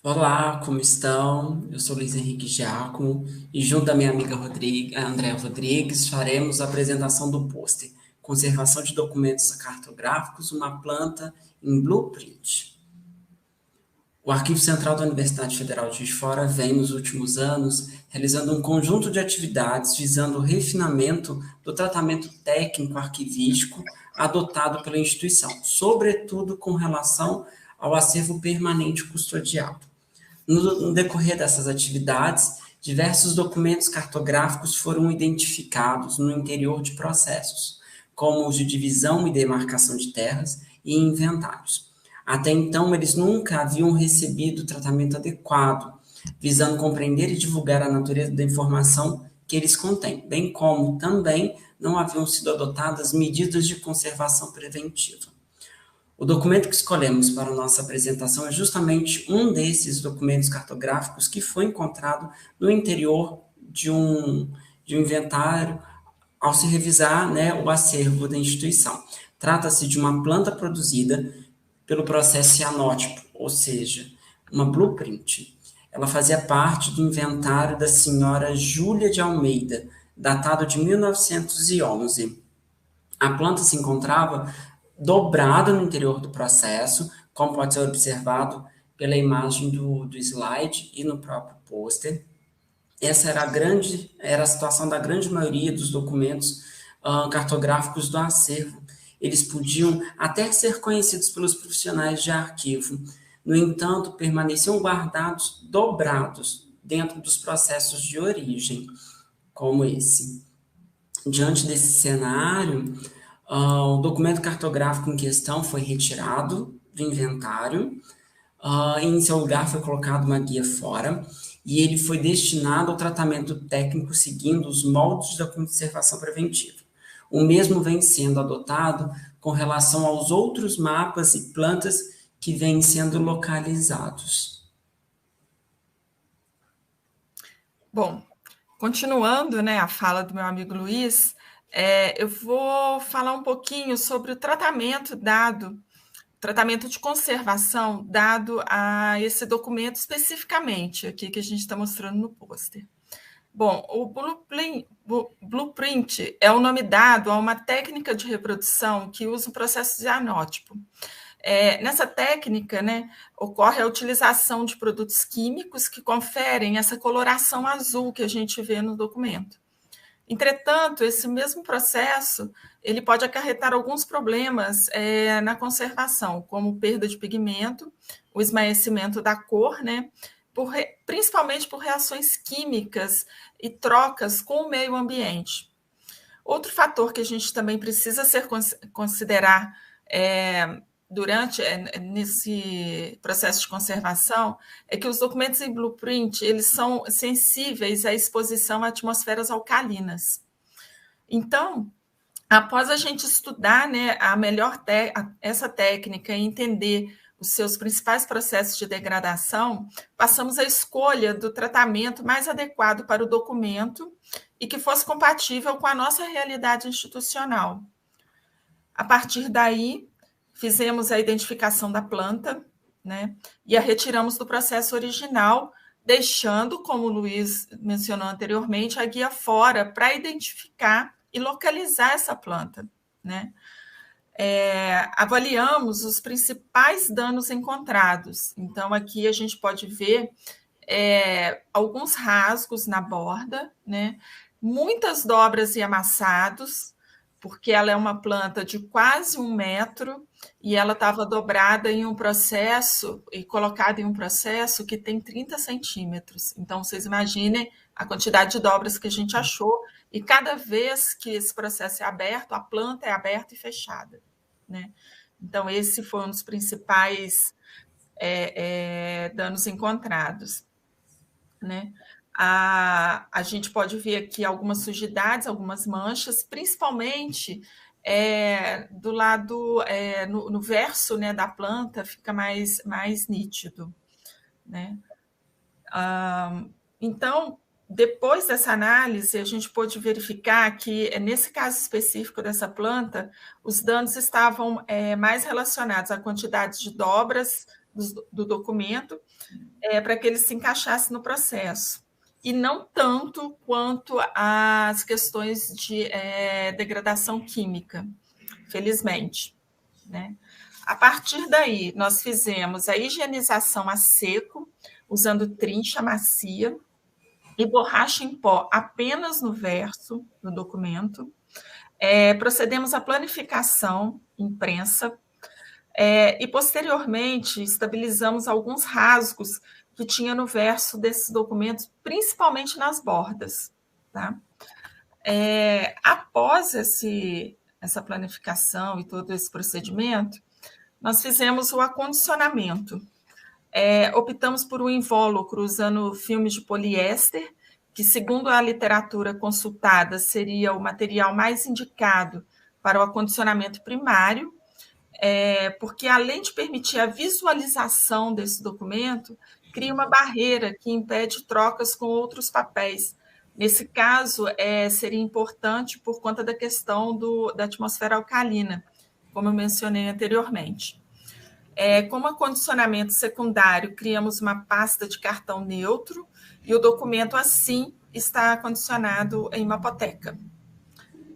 Olá, como estão? Eu sou Luiz Henrique Giacomo e junto da minha amiga Andréa Rodrigues faremos a apresentação do pôster Conservação de Documentos Cartográficos, uma planta em Blueprint. O Arquivo Central da Universidade Federal de Juiz de Fora vem, nos últimos anos, realizando um conjunto de atividades visando o refinamento do tratamento técnico arquivístico adotado pela instituição, sobretudo com relação ao acervo permanente custodiado. No decorrer dessas atividades, diversos documentos cartográficos foram identificados no interior de processos, como os de divisão e demarcação de terras e inventários. Até então, eles nunca haviam recebido tratamento adequado, visando compreender e divulgar a natureza da informação que eles contêm, bem como também não haviam sido adotadas medidas de conservação preventiva. O documento que escolhemos para a nossa apresentação é justamente um desses documentos cartográficos que foi encontrado no interior de um inventário ao se revisar, né, o acervo da instituição. Trata-se de uma planta produzida pelo processo cianótipo, ou seja, uma blueprint. Ela fazia parte do inventário da senhora Júlia de Almeida, datado de 1911. A planta se encontrava dobrada no interior do processo, como pode ser observado pela imagem do slide e no próprio pôster. Essa era a situação da grande maioria dos documentos cartográficos do acervo. Eles podiam até ser conhecidos pelos profissionais de arquivo, no entanto, permaneciam guardados dobrados dentro dos processos de origem, como esse. Diante desse cenário, o documento cartográfico em questão foi retirado do inventário, e em seu lugar foi colocado uma guia fora, e ele foi destinado ao tratamento técnico seguindo os moldes da conservação preventiva. O mesmo vem sendo adotado com relação aos outros mapas e plantas que vêm sendo localizados. Bom, continuando, né, a fala do meu amigo Luiz, eu vou falar um pouquinho sobre o tratamento de conservação dado a esse documento especificamente, aqui que a gente está mostrando no pôster. Bom, o blueprint é o nome dado a uma técnica de reprodução que usa o processo cianótipo. Nessa técnica, né, ocorre a utilização de produtos químicos que conferem essa coloração azul que a gente vê no documento. Entretanto, esse mesmo processo ele pode acarretar alguns problemas na conservação, como perda de pigmento, o esmaecimento da cor, né, principalmente por reações químicas e trocas com o meio ambiente. Outro fator que a gente também precisa considerar nesse processo de conservação é que os documentos em blueprint eles são sensíveis à exposição a atmosferas alcalinas. Então, após a gente estudar, né, essa técnica e entender os seus principais processos de degradação, passamos à escolha do tratamento mais adequado para o documento e que fosse compatível com a nossa realidade institucional. A partir daí, fizemos a identificação da planta, né, e a retiramos do processo original, deixando, como o Luiz mencionou anteriormente, a guia fora para identificar e localizar essa planta, né? Avaliamos os principais danos encontrados. Então, aqui a gente pode ver alguns rasgos na borda, né? Muitas dobras e amassados, porque ela é uma planta de quase 1 metro e ela estava dobrada em um processo e colocada em um processo que tem 30 centímetros. Então, vocês imaginem a quantidade de dobras que a gente achou e cada vez que esse processo é aberto, a planta é aberta e fechada, né? Então, esse foi um dos principais danos encontrados, né? A gente pode ver aqui algumas sujidades, algumas manchas, principalmente do lado, no verso, né, da planta, fica mais nítido, né? Então, depois dessa análise, a gente pôde verificar que, nesse caso específico dessa planta, os danos estavam mais relacionados à quantidade de dobras do documento para que ele se encaixasse no processo, e não tanto quanto as questões de degradação química, felizmente, né? A partir daí, nós fizemos a higienização a seco, usando trincha macia e borracha em pó apenas no verso do documento. Procedemos à planificação em prensa e, posteriormente, estabilizamos alguns rasgos que tinha no verso desses documentos, principalmente nas bordas. Tá? Após essa planificação e todo esse procedimento, nós fizemos o acondicionamento. Optamos por um invólucro usando filme de poliéster, que, segundo a literatura consultada, seria o material mais indicado para o acondicionamento primário, porque, além de permitir a visualização desse documento, cria uma barreira que impede trocas com outros papéis. Nesse caso, seria importante por conta da questão da atmosfera alcalina, como eu mencionei anteriormente. Como acondicionamento secundário, criamos uma pasta de cartão neutro e o documento, assim, está acondicionado em Mapoteca.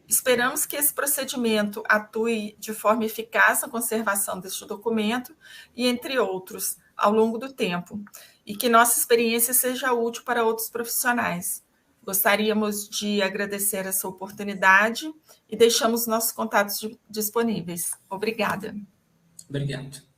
Esperamos que esse procedimento atue de forma eficaz na conservação deste documento e, entre outros, ao longo do tempo, e que nossa experiência seja útil para outros profissionais. Gostaríamos de agradecer essa oportunidade e deixamos nossos contatos disponíveis. Obrigada. Obrigado.